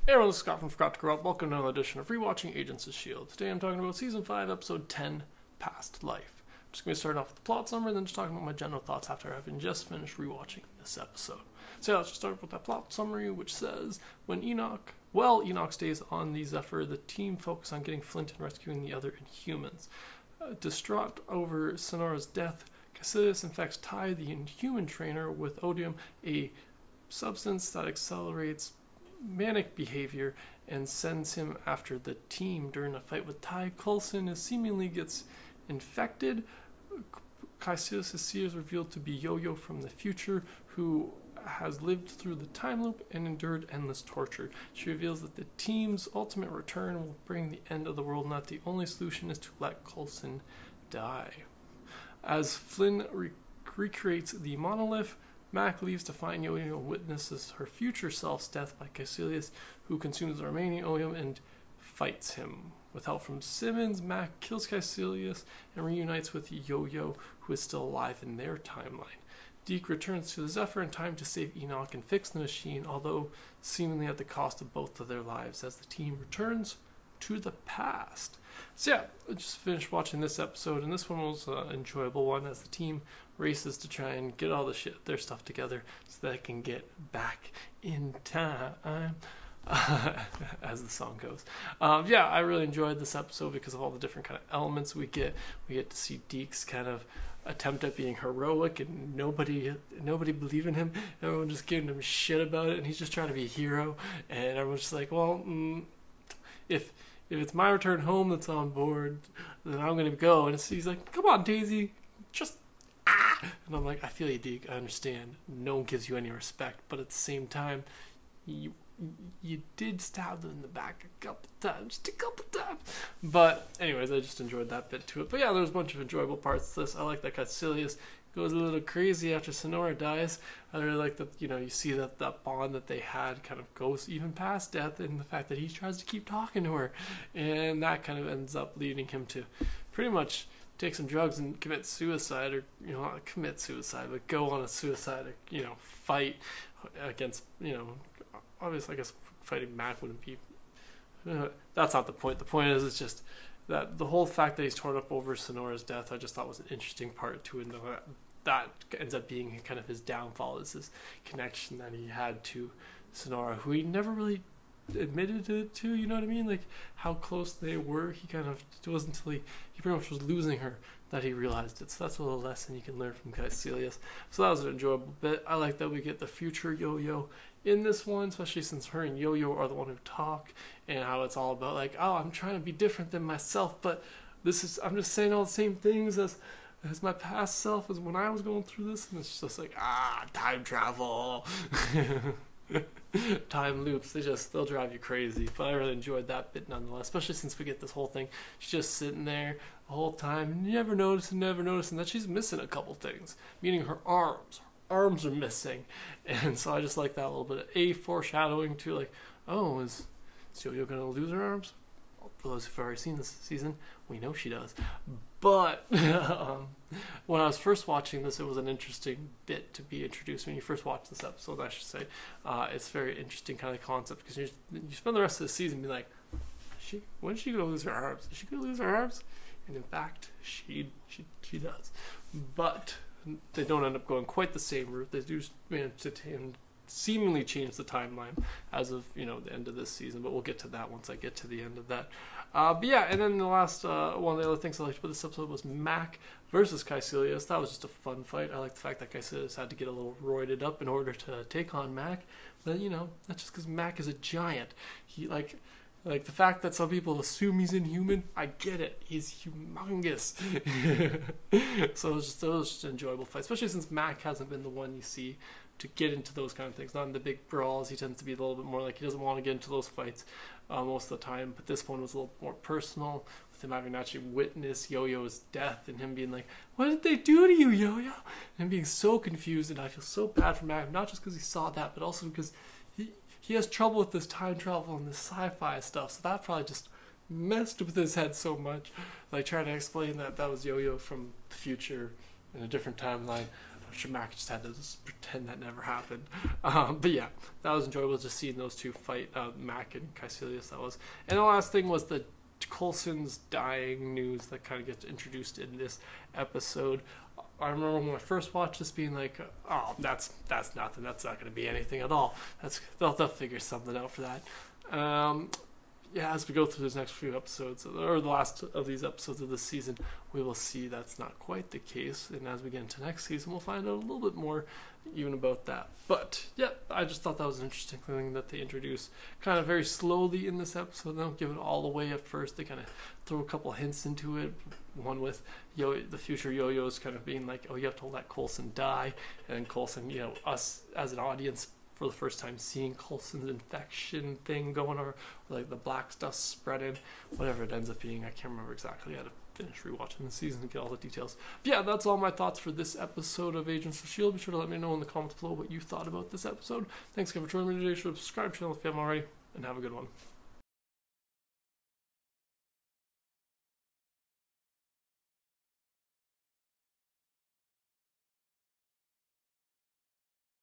Hey everyone, this is Scott from Forgot to Grow Up. Welcome to another edition of ReWatching Agents of S.H.I.E.L.D. Today I'm talking about Season 5, Episode 10, Past Life. I'm just going to start off with the plot summary and then just talking about my general thoughts after having just finished rewatching this episode. So yeah, let's just start with that plot summary, which says, when Enoch stays on the Zephyr, the team focus on getting Flint and rescuing the other Inhumans. Distraught over Sonora's death, Caecilius infects Ty, the Inhuman trainer, with odium, a substance that accelerates manic behavior, and sends him after the team. During a fight with Ty, Coulson seemingly gets infected. Caecilius' seer is revealed to be Yo-Yo from the future, who has lived through the time loop and endured endless torture. She reveals that the team's ultimate return will bring the end of the world, not the only solution is to let Coulson die. As Flynn recreates the monolith, Mac leaves to find Yo-Yo and witnesses her future self's death by Caecilius, who consumes the remaining odium and fights him. With help from Simmons, Mac kills Caecilius and reunites with Yo-Yo, who is still alive in their timeline. Deke returns to the Zephyr in time to save Enoch and fix the machine, although seemingly at the cost of both of their lives, as the team returns to the past. So yeah, I just finished watching this episode, and this one was an enjoyable one as the team races to try and get all their stuff together so that they can get back in time, as the song goes. Yeah, I really enjoyed this episode because of all the different kind of elements we get. We get to see Deke's kind of attempt at being heroic, and nobody believed in him. Everyone just giving him shit about it, and he's just trying to be a hero. And everyone's just like, well, if it's my return home that's on board, then I'm gonna go. And he's like, come on, Daisy, just And I'm like, I feel you, Deke. I understand. No one gives you any respect, but at the same time, you did stab them in the back a couple times. But anyways, I just enjoyed that bit to it. But yeah, there was a bunch of enjoyable parts to this. I like that Caecilius goes a little crazy after Sonora dies. I really like that, you see that bond that they had kind of goes even past death, and the fact that he tries to keep talking to her, and that kind of ends up leading him to pretty much take some drugs and commit suicide, or not commit suicide, but go on a suicide, fight against, obviously I guess fighting Mac wouldn't be, that's not the point. The point is, it's just that the whole fact that he's torn up over Sonora's death, I just thought was an interesting part to it, and that ends up being kind of his downfall, is this connection that he had to Sonora, who he never really admitted it to, you know what I mean? Like, how close they were, it wasn't until he pretty much was losing her that he realized it. So that's a little lesson you can learn from Caecilius. So that was an enjoyable bit. I like that we get the future Yo-Yo in this one, especially since her and Yo-Yo are the one who talk, and how it's all about like, oh, I'm trying to be different than myself, but I'm just saying all the same things as my past self, as when I was going through this, and it's just like, time travel. Time loops, they'll drive you crazy. But I really enjoyed that bit nonetheless, especially since we get this whole thing. She's just sitting there the whole time, and you never noticing that she's missing a couple things, meaning her arms. Her arms are missing, and so I just like that little bit of foreshadowing to, like, oh, is Yo-Yo gonna lose her arms? For those who've already seen this season, we know she does. But when I was first watching this, it was an interesting bit to be introduced. When you first watch this episode, I should say, it's a very interesting kind of concept, because you spend the rest of the season being like, when is she going to lose her arms? Is she going to lose her arms? And in fact, she does. But they don't end up going quite the same route. They do manage to seemingly change the timeline as of the end of this season, but we'll get to that once I get to the end of that. But yeah, and then the last one of the other things I liked about this episode was Mac versus Caecilius. That was just a fun fight. I like the fact that Caecilius had to get a little roided up in order to take on Mac, but that's just because Mac is a giant. He like the fact that some people assume he's inhuman, I get it. He's humongous. So it was just an enjoyable fight, especially since Mac hasn't been the one you see to get into those kind of things. Not in the big brawls. He tends to be a little bit more like, he doesn't want to get into those fights most of the time. But this one was a little more personal, with him having to actually witness Yo-Yo's death, and him being like, what did they do to you, Yo-Yo? And him being so confused, and I feel so bad for Mac, not just because he saw that, but also because he has trouble with this time travel and this sci-fi stuff. So that probably just messed with his head so much. Like, trying to explain that was Yo-Yo from the future in a different timeline. I'm sure Mac just had to just pretend that never happened. But yeah, that was enjoyable just seeing those two fight, Mac and Caecilius. That was, and the last thing was the Coulson's dying news that kind of gets introduced in this episode. I remember when I first watched this being like, oh, that's nothing. That's not going to be anything at all. They'll figure something out for that. Yeah, as we go through these next few episodes, or the last of these episodes of this season, we will see that's not quite the case. And as we get into next season, we'll find out a little bit more even about that. But yeah, I just thought that was an interesting thing that they introduced kind of very slowly in this episode. They don't give it all away at first. They kind of throw a couple hints into it. One with the future Yo-Yo's kind of being like, oh, you have to let Coulson die. And then Coulson, us as an audience for the first time seeing Coulson's infection thing going on, or like the black stuff spreading, whatever it ends up being. I can't remember exactly. I had to finish rewatching the season and get all the details. But yeah, that's all my thoughts for this episode of Agents of S.H.I.E.L.D. Be sure to let me know in the comments below what you thought about this episode. Thanks again for joining me today. Subscribe to the channel if you haven't already, and have a good one.